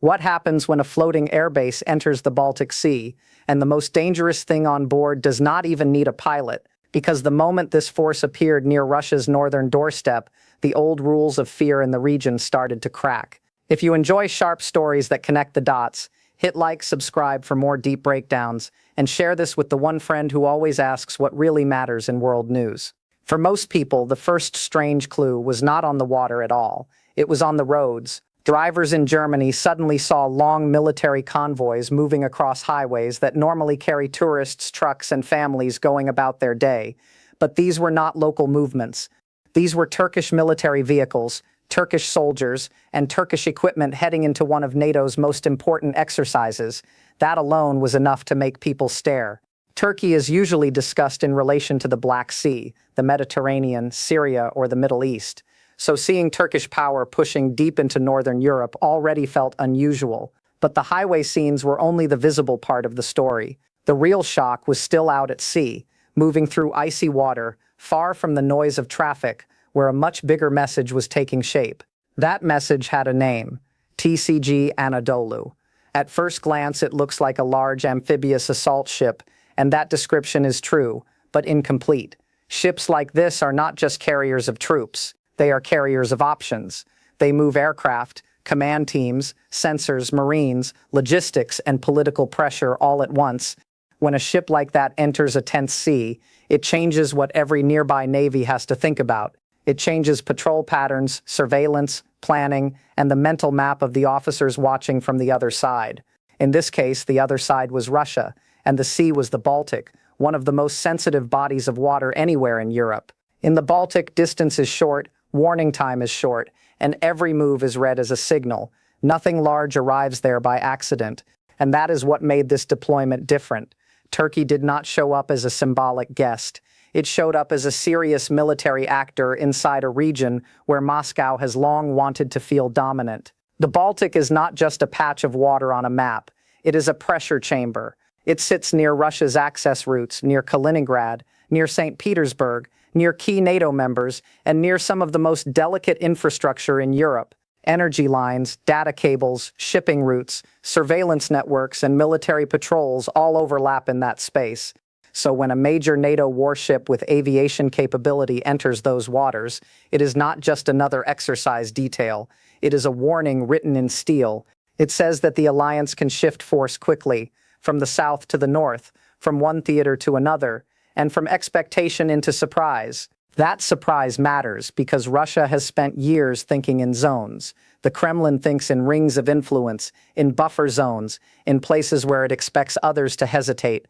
What happens when a floating airbase enters the Baltic Sea, and the most dangerous thing on board does not even need a pilot, because the moment this force appeared near Russia's northern doorstep, the old rules of fear in the region started to crack. If you enjoy sharp stories that connect the dots, hit like, subscribe for more deep breakdowns, and share this with the one friend who always asks what really matters in world news. For most people, the first strange clue was not on the water at all. It was on the roads. Drivers in Germany suddenly saw long military convoys moving across highways that normally carry tourists, trucks, and families going about their day. But these were not local movements. These were Turkish military vehicles, Turkish soldiers, and Turkish equipment heading into one of NATO's most important exercises. That alone was enough to make people stare. Turkey is usually discussed in relation to the Black Sea, the Mediterranean, Syria, or the Middle East. So seeing Turkish power pushing deep into northern Europe already felt unusual. But the highway scenes were only the visible part of the story. The real shock was still out at sea, moving through icy water, far from the noise of traffic, where a much bigger message was taking shape. That message had a name: TCG Anadolu. At first glance, it looks like a large amphibious assault ship, and that description is true, but incomplete. Ships like this are not just carriers of troops. They are carriers of options. They move aircraft, command teams, sensors, marines, logistics, and political pressure all at once. When a ship like that enters a tense sea, it changes what every nearby navy has to think about. It changes patrol patterns, surveillance, planning, and the mental map of the officers watching from the other side. In this case, the other side was Russia, and the sea was the Baltic, one of the most sensitive bodies of water anywhere in Europe. In the Baltic, distance is short, warning time is short, and every move is read as a signal. Nothing large arrives there by accident, and that is what made this deployment different. Turkey did not show up as a symbolic guest. It showed up as a serious military actor inside a region where Moscow has long wanted to feel dominant. The Baltic is not just a patch of water on a map. It is a pressure chamber. It sits near Russia's access routes, near Kaliningrad, near St. Petersburg, near key NATO members, and near some of the most delicate infrastructure in Europe. Energy lines, data cables, shipping routes, surveillance networks, and military patrols all overlap in that space. So when a major NATO warship with aviation capability enters those waters, it is not just another exercise detail. It is a warning written in steel. It says that the alliance can shift force quickly, from the south to the north, from one theater to another, and from expectation into surprise. That surprise matters because Russia has spent years thinking in zones. The Kremlin thinks in rings of influence, in buffer zones, in places where it expects others to hesitate.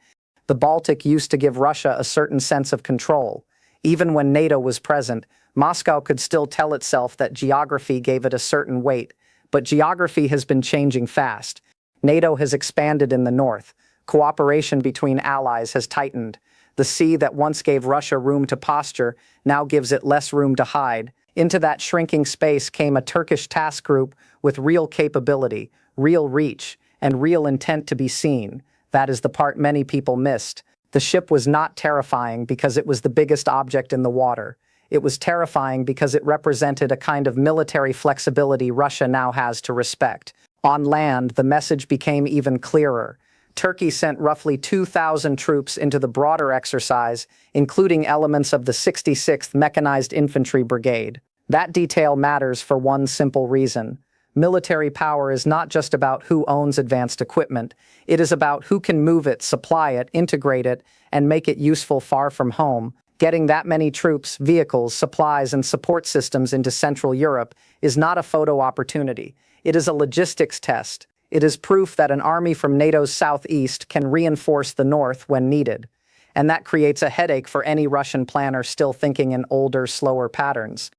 The Baltic used to give Russia a certain sense of control. Even when NATO was present, Moscow could still tell itself that geography gave it a certain weight. But geography has been changing fast. NATO has expanded in the north. Cooperation between allies has tightened. The sea that once gave Russia room to posture now gives it less room to hide. Into that shrinking space came a Turkish task group with real capability, real reach, and real intent to be seen. That is the part many people missed. The ship was not terrifying because it was the biggest object in the water. It was terrifying because it represented a kind of military flexibility Russia now has to respect. On land, the message became even clearer. Turkey sent roughly 2,000 troops into the broader exercise, including elements of the 66th Mechanized Infantry Brigade. That detail matters for one simple reason. Military power is not just about who owns advanced equipment. It is about who can move it, supply it, integrate it, and make it useful far from home. Getting that many troops, vehicles, supplies, and support systems into Central Europe is not a photo opportunity. It is a logistics test. It is proof that an army from NATO's southeast can reinforce the north when needed. And that creates a headache for any Russian planner still thinking in older, slower patterns.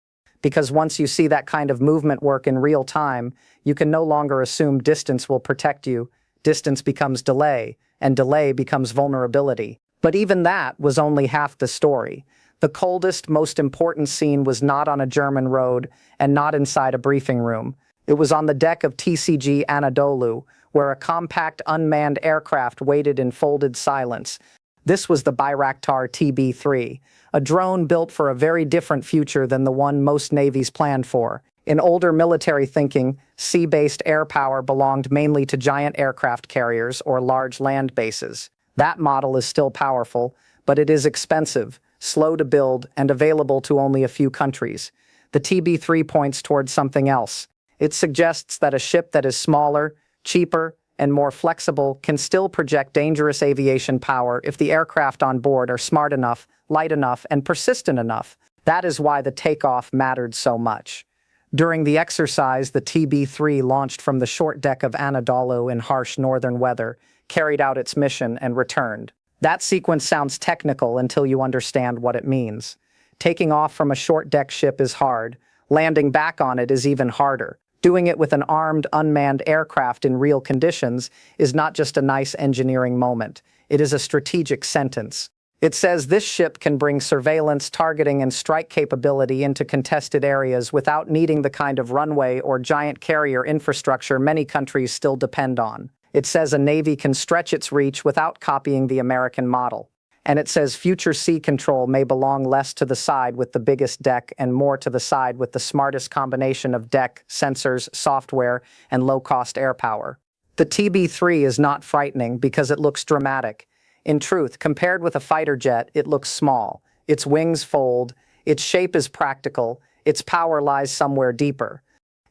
Because once you see that kind of movement work in real time, you can no longer assume distance will protect you. Distance becomes delay, and delay becomes vulnerability. But even that was only half the story. The coldest, most important scene was not on a German road and not inside a briefing room. It was on the deck of TCG Anadolu, where a compact unmanned aircraft waited in folded silence. This was the Bayraktar TB3, a drone built for a very different future than the one most navies planned for. In older military thinking, sea-based air power belonged mainly to giant aircraft carriers or large land bases. That model is still powerful, but it is expensive, slow to build, and available to only a few countries. The TB3 points towards something else. It suggests that a ship that is smaller, cheaper, and more flexible can still project dangerous aviation power if the aircraft on board are smart enough, light enough, and persistent enough. That is why the takeoff mattered so much. During the exercise, the TB3 launched from the short deck of Anadolu in harsh northern weather, carried out its mission, and returned. That sequence sounds technical until you understand what it means. Taking off from a short deck ship is hard. Landing back on it is even harder. Doing it with an armed, unmanned aircraft in real conditions is not just a nice engineering moment. It is a strategic sentence. It says this ship can bring surveillance, targeting, and strike capability into contested areas without needing the kind of runway or giant carrier infrastructure many countries still depend on. It says a navy can stretch its reach without copying the American model. And it says future sea control may belong less to the side with the biggest deck and more to the side with the smartest combination of deck, sensors, software, and low-cost air power. The TB3 is not frightening because it looks dramatic. In truth, compared with a fighter jet, it looks small. Its wings fold, its shape is practical, its power lies somewhere deeper.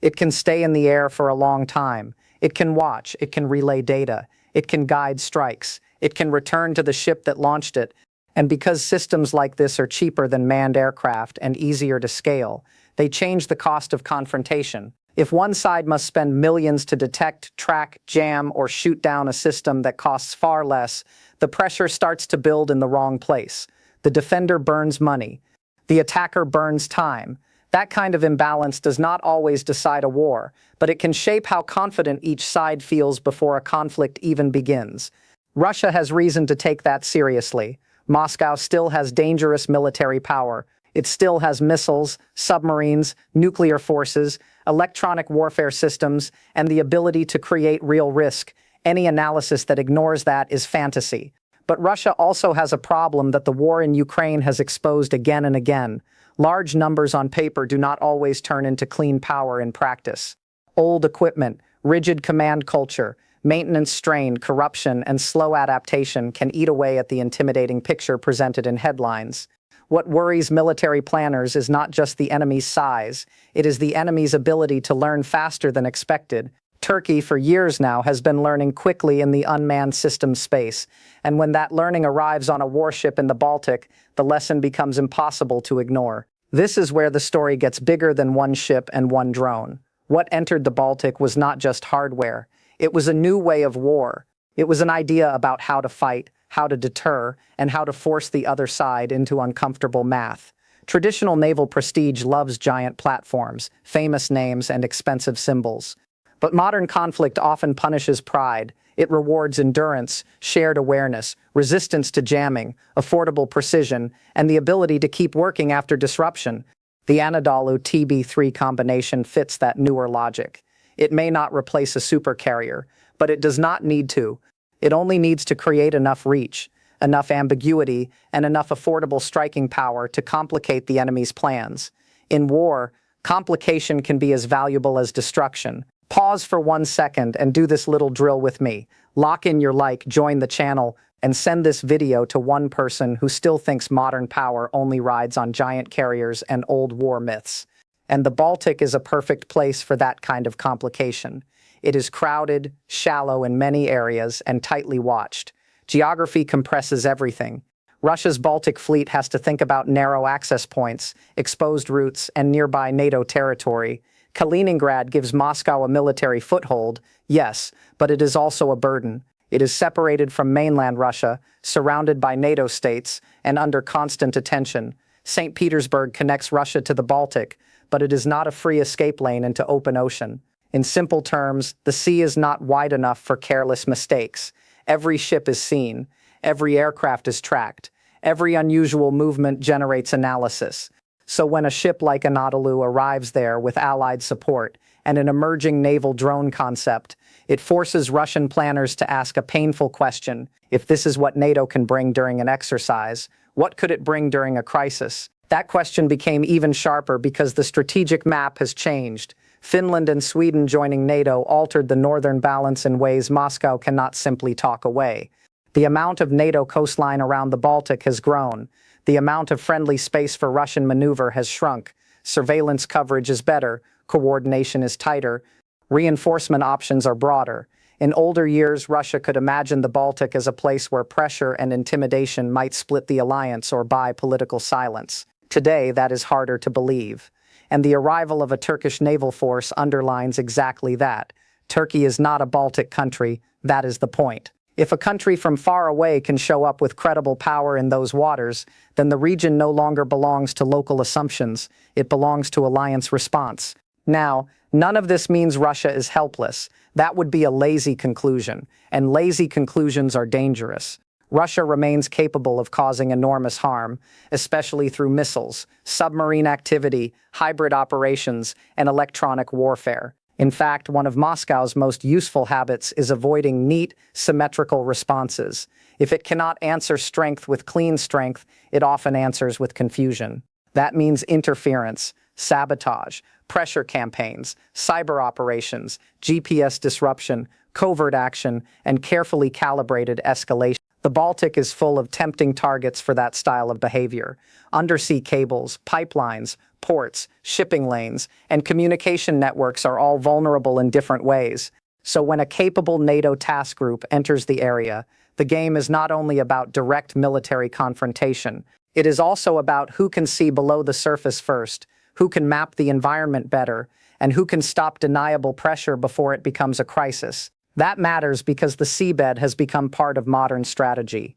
It can stay in the air for a long time. It can watch, it can relay data, it can guide strikes, it can return to the ship that launched it. And because systems like this are cheaper than manned aircraft and easier to scale, they change the cost of confrontation. If one side must spend millions to detect, track, jam, or shoot down a system that costs far less, the pressure starts to build in the wrong place. The defender burns money. The attacker burns time. That kind of imbalance does not always decide a war, but it can shape how confident each side feels before a conflict even begins. Russia has reason to take that seriously. Moscow still has dangerous military power. It still has missiles, submarines, nuclear forces, electronic warfare systems, and the ability to create real risk. Any analysis that ignores that is fantasy. But Russia also has a problem that the war in Ukraine has exposed again and again. Large numbers on paper do not always turn into clean power in practice. Old equipment, rigid command culture, maintenance strain, corruption, and slow adaptation can eat away at the intimidating picture presented in headlines. What worries military planners is not just the enemy's size, it is the enemy's ability to learn faster than expected. Turkey, for years now, has been learning quickly in the unmanned system space, and when that learning arrives on a warship in the Baltic, the lesson becomes impossible to ignore. This is where the story gets bigger than one ship and one drone. What entered the Baltic was not just hardware. It was a new way of war. It was an idea about how to fight, how to deter, and how to force the other side into uncomfortable math. Traditional naval prestige loves giant platforms, famous names, and expensive symbols. But modern conflict often punishes pride. It rewards endurance, shared awareness, resistance to jamming, affordable precision, and the ability to keep working after disruption. The Anadolu TB3 combination fits that newer logic. It may not replace a supercarrier, but it does not need to. It only needs to create enough reach, enough ambiguity, and enough affordable striking power to complicate the enemy's plans. In war, complication can be as valuable as destruction. Pause for 1 second and do this little drill with me. Lock in your like, join the channel, and send this video to one person who still thinks modern power only rides on giant carriers and old war myths. And the Baltic is a perfect place for that kind of complication. It is crowded, shallow in many areas, and tightly watched. Geography compresses everything. Russia's Baltic Fleet has to think about narrow access points, exposed routes, and nearby NATO territory. Kaliningrad gives Moscow a military foothold, yes, but it is also a burden. It is separated from mainland Russia, surrounded by NATO states, and under constant attention. St. Petersburg connects Russia to the Baltic, but it is not a free escape lane into open ocean. In simple terms, the sea is not wide enough for careless mistakes. Every ship is seen. Every aircraft is tracked. Every unusual movement generates analysis. So when a ship like Anadolu arrives there with Allied support and an emerging naval drone concept, it forces Russian planners to ask a painful question. If this is what NATO can bring during an exercise, what could it bring during a crisis? That question became even sharper because the strategic map has changed. Finland and Sweden joining NATO altered the northern balance in ways Moscow cannot simply talk away. The amount of NATO coastline around the Baltic has grown. The amount of friendly space for Russian maneuver has shrunk. Surveillance coverage is better. Coordination is tighter. Reinforcement options are broader. In older years, Russia could imagine the Baltic as a place where pressure and intimidation might split the alliance or buy political silence. Today, that is harder to believe. And the arrival of a Turkish naval force underlines exactly that. Turkey is not a Baltic country. That is the point. If a country from far away can show up with credible power in those waters, then the region no longer belongs to local assumptions. It belongs to alliance response. Now, none of this means Russia is helpless. That would be a lazy conclusion, and lazy conclusions are dangerous. Russia remains capable of causing enormous harm, especially through missiles, submarine activity, hybrid operations, and electronic warfare. In fact, one of Moscow's most useful habits is avoiding neat, symmetrical responses. If it cannot answer strength with clean strength, it often answers with confusion. That means interference, sabotage, pressure campaigns, cyber operations, GPS disruption, covert action, and carefully calibrated escalation. The Baltic is full of tempting targets for that style of behavior. Undersea cables, pipelines, ports, shipping lanes, and communication networks are all vulnerable in different ways. So when a capable NATO task group enters the area, the game is not only about direct military confrontation, it is also about who can see below the surface first, who can map the environment better, and who can stop deniable pressure before it becomes a crisis. That matters because the seabed has become part of modern strategy.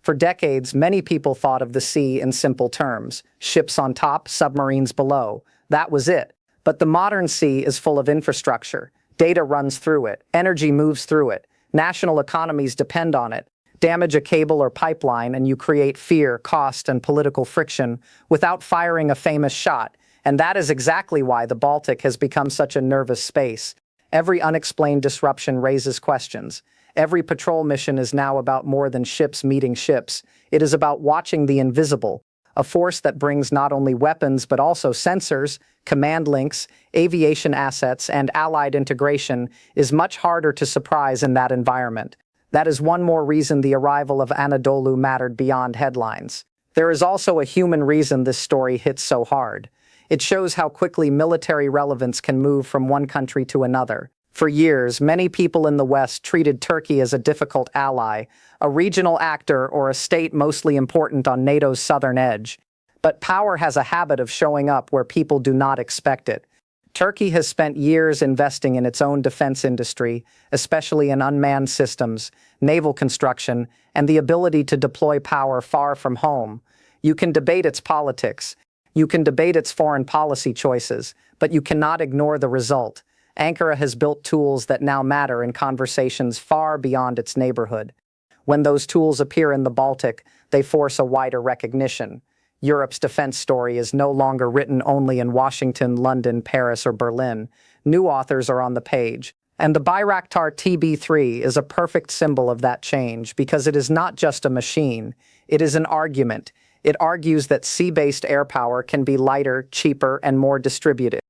For decades, many people thought of the sea in simple terms: ships on top, submarines below. That was it. But the modern sea is full of infrastructure. Data runs through it. Energy moves through it. National economies depend on it. Damage a cable or pipeline and you create fear, cost, and political friction without firing a famous shot. And that is exactly why the Baltic has become such a nervous space. Every unexplained disruption raises questions. Every patrol mission is now about more than ships meeting ships. It is about watching the invisible, a force that brings not only weapons but also sensors, command links, aviation assets, and allied integration is much harder to surprise in that environment. That is one more reason the arrival of Anadolu mattered beyond headlines. There is also a human reason this story hits so hard. It shows how quickly military relevance can move from one country to another. For years, many people in the West treated Turkey as a difficult ally, a regional actor, or a state mostly important on NATO's southern edge. But power has a habit of showing up where people do not expect it. Turkey has spent years investing in its own defense industry, especially in unmanned systems, naval construction, and the ability to deploy power far from home. You can debate its politics. You can debate its foreign policy choices, but you cannot ignore the result. Ankara has built tools that now matter in conversations far beyond its neighborhood. When those tools appear in the Baltic, they force a wider recognition. Europe's defense story is no longer written only in Washington, London, Paris, or Berlin. New authors are on the page. And the Bayraktar TB3 is a perfect symbol of that change because it is not just a machine, it is an argument. It argues that sea-based air power can be lighter, cheaper, and more distributed.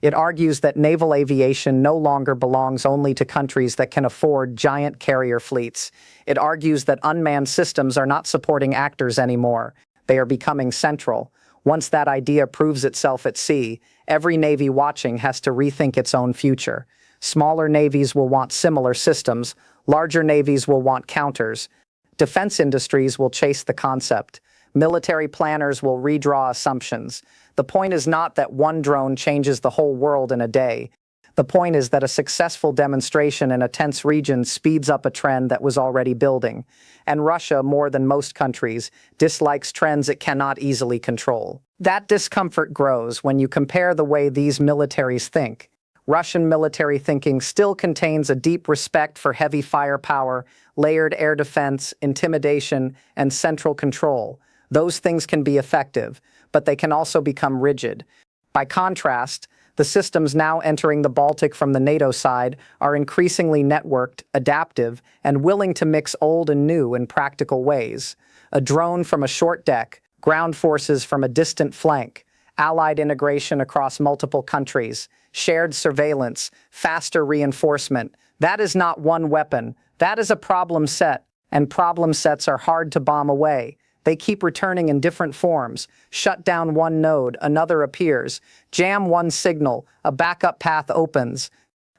It argues that naval aviation no longer belongs only to countries that can afford giant carrier fleets. It argues that unmanned systems are not supporting actors anymore. They are becoming central. Once that idea proves itself at sea, every navy watching has to rethink its own future. Smaller navies will want similar systems. Larger navies will want counters. Defense industries will chase the concept. Military planners will redraw assumptions. The point is not that one drone changes the whole world in a day. The point is that a successful demonstration in a tense region speeds up a trend that was already building. And Russia, more than most countries, dislikes trends it cannot easily control. That discomfort grows when you compare the way these militaries think. Russian military thinking still contains a deep respect for heavy firepower, layered air defense, intimidation, and central control. Those things can be effective, but they can also become rigid. By contrast, the systems now entering the Baltic from the NATO side are increasingly networked, adaptive, and willing to mix old and new in practical ways. A drone from a short deck, ground forces from a distant flank, allied integration across multiple countries, shared surveillance, faster reinforcement. That is not one weapon. That is a problem set, and problem sets are hard to bomb away. They keep returning in different forms. Shut down one node, another appears. Jam one signal, a backup path opens.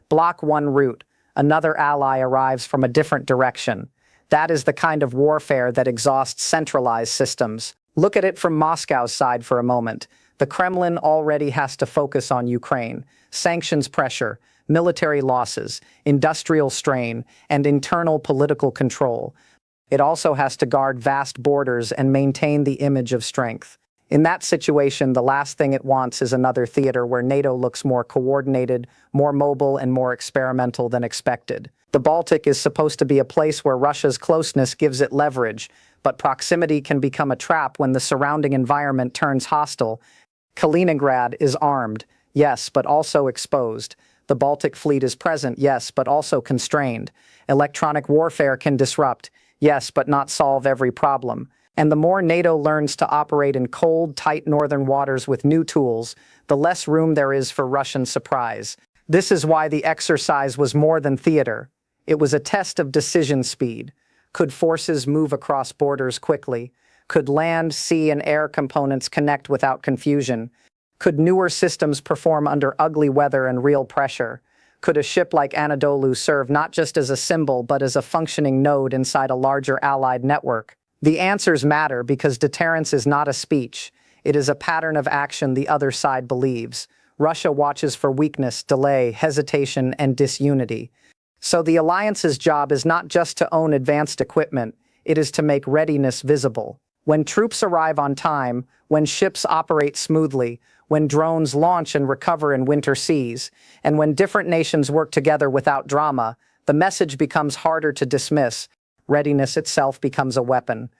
Block one route, another ally arrives from a different direction. That is the kind of warfare that exhausts centralized systems. Look at it from Moscow's side for a moment. The Kremlin already has to focus on Ukraine. Sanctions pressure, military losses, industrial strain, and internal political control. It also has to guard vast borders and maintain the image of strength. In that situation, the last thing it wants is another theater where NATO looks more coordinated, more mobile, and more experimental than expected. The Baltic is supposed to be a place where Russia's closeness gives it leverage, but proximity can become a trap when the surrounding environment turns hostile. Kaliningrad is armed, yes, but also exposed. The Baltic Fleet is present, yes, but also constrained. Electronic warfare can disrupt, yes, but not solve every problem. And the more NATO learns to operate in cold, tight northern waters with new tools, the less room there is for Russian surprise. This is why the exercise was more than theater. It was a test of decision speed. Could forces move across borders quickly? Could land, sea, and air components connect without confusion? Could newer systems perform under ugly weather and real pressure? Could a ship like Anadolu serve not just as a symbol but as a functioning node inside a larger allied network? The answers matter because deterrence is not a speech. It is a pattern of action the other side believes. Russia watches for weakness, delay, hesitation, and disunity. So the alliance's job is not just to own advanced equipment, it is to make readiness visible. When troops arrive on time, when ships operate smoothly, when drones launch and recover in winter seas, and when different nations work together without drama, the message becomes harder to dismiss. Readiness itself becomes a weapon.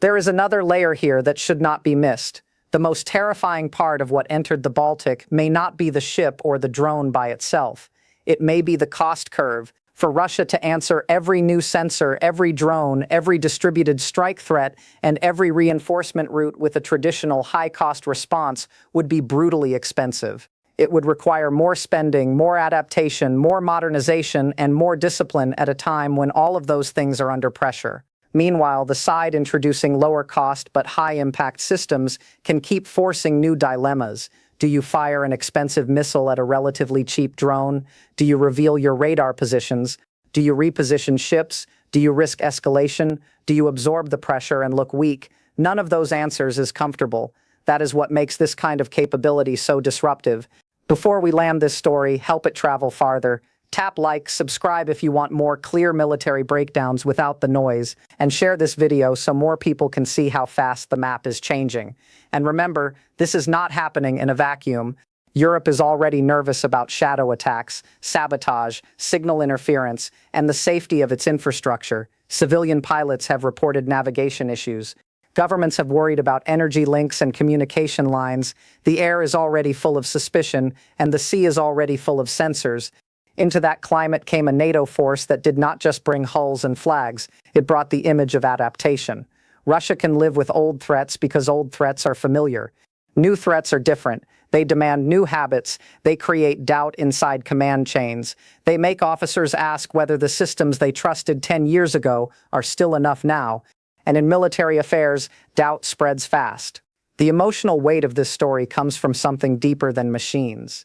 There is another layer here that should not be missed. The most terrifying part of what entered the Baltic may not be the ship or the drone by itself. It may be the cost curve. For Russia to answer every new sensor, every drone, every distributed strike threat, and every reinforcement route with a traditional high-cost response would be brutally expensive. It would require more spending, more adaptation, more modernization, and more discipline at a time when all of those things are under pressure. Meanwhile, the side introducing lower-cost but high-impact systems can keep forcing new dilemmas. Do you fire an expensive missile at a relatively cheap drone? Do you reveal your radar positions? Do you reposition ships? Do you risk escalation? Do you absorb the pressure and look weak? None of those answers is comfortable. That is what makes this kind of capability so disruptive. Before we land this story, help it travel farther. Tap like, subscribe if you want more clear military breakdowns without the noise, and share this video so more people can see how fast the map is changing. And remember, this is not happening in a vacuum. Europe is already nervous about shadow attacks, sabotage, signal interference, and the safety of its infrastructure. Civilian pilots have reported navigation issues. Governments have worried about energy links and communication lines. The air is already full of suspicion, and the sea is already full of sensors. Into that climate came a NATO force that did not just bring hulls and flags, it brought the image of adaptation. Russia can live with old threats because old threats are familiar. New threats are different. They demand new habits. They create doubt inside command chains. They make officers ask whether the systems they trusted 10 years ago are still enough now. And in military affairs, doubt spreads fast. The emotional weight of this story comes from something deeper than machines.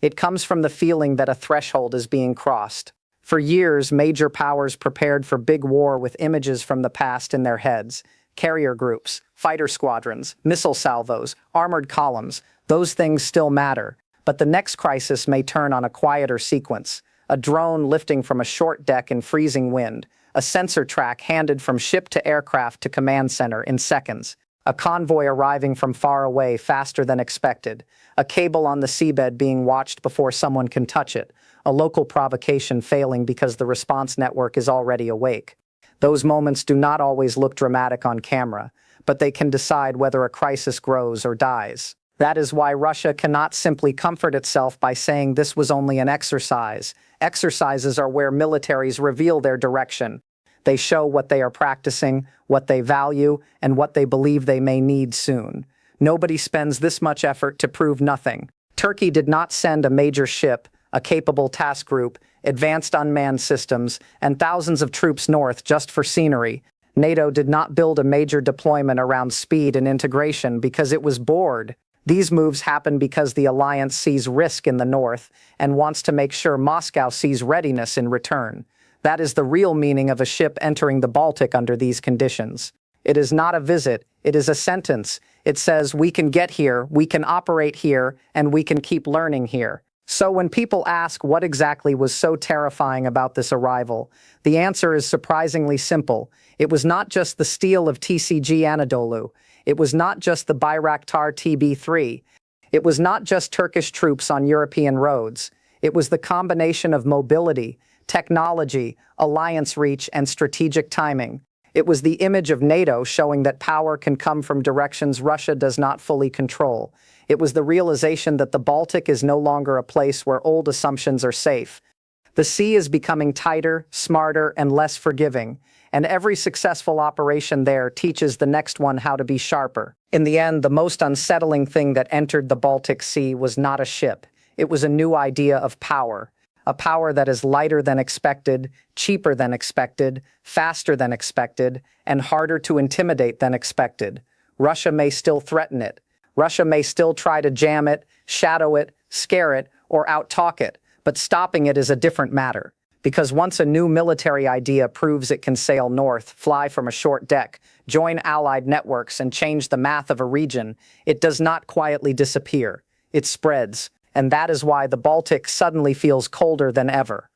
It comes from the feeling that a threshold is being crossed. For years, major powers prepared for big war with images from the past in their heads. Carrier groups, fighter squadrons, missile salvos, armored columns, those things still matter. But the next crisis may turn on a quieter sequence. A drone lifting from a short deck in freezing wind. A sensor track handed from ship to aircraft to command center in seconds. A convoy arriving from far away faster than expected. A cable on the seabed being watched before someone can touch it. A local provocation failing because the response network is already awake. Those moments do not always look dramatic on camera, but they can decide whether a crisis grows or dies. That is why Russia cannot simply comfort itself by saying this was only an exercise. Exercises are where militaries reveal their direction. They show what they are practicing, what they value, and what they believe they may need soon. Nobody spends this much effort to prove nothing. Turkey did not send a major ship, a capable task group, advanced unmanned systems, and thousands of troops north just for scenery. NATO did not build a major deployment around speed and integration because it was bored. These moves happen because the alliance sees risk in the north and wants to make sure Moscow sees readiness in return. That is the real meaning of a ship entering the Baltic under these conditions. It is not a visit, it is a sentence. It says, we can get here, we can operate here, and we can keep learning here. So when people ask what exactly was so terrifying about this arrival, the answer is surprisingly simple. It was not just the steel of TCG Anadolu. It was not just the Bayraktar TB3. It was not just Turkish troops on European roads. It was the combination of mobility, technology, alliance reach, and strategic timing. It was the image of NATO showing that power can come from directions Russia does not fully control. It was the realization that the Baltic is no longer a place where old assumptions are safe. The sea is becoming tighter, smarter, and less forgiving, and every successful operation there teaches the next one how to be sharper. In the end, the most unsettling thing that entered the Baltic Sea was not a ship. It was a new idea of power. A power that is lighter than expected, cheaper than expected, faster than expected, and harder to intimidate than expected. Russia may still threaten it. Russia may still try to jam it, shadow it, scare it, or out-talk it, but stopping it is a different matter. Because once a new military idea proves it can sail north, fly from a short deck, join allied networks, and change the math of a region, it does not quietly disappear. It spreads. And that is why the Baltic suddenly feels colder than ever.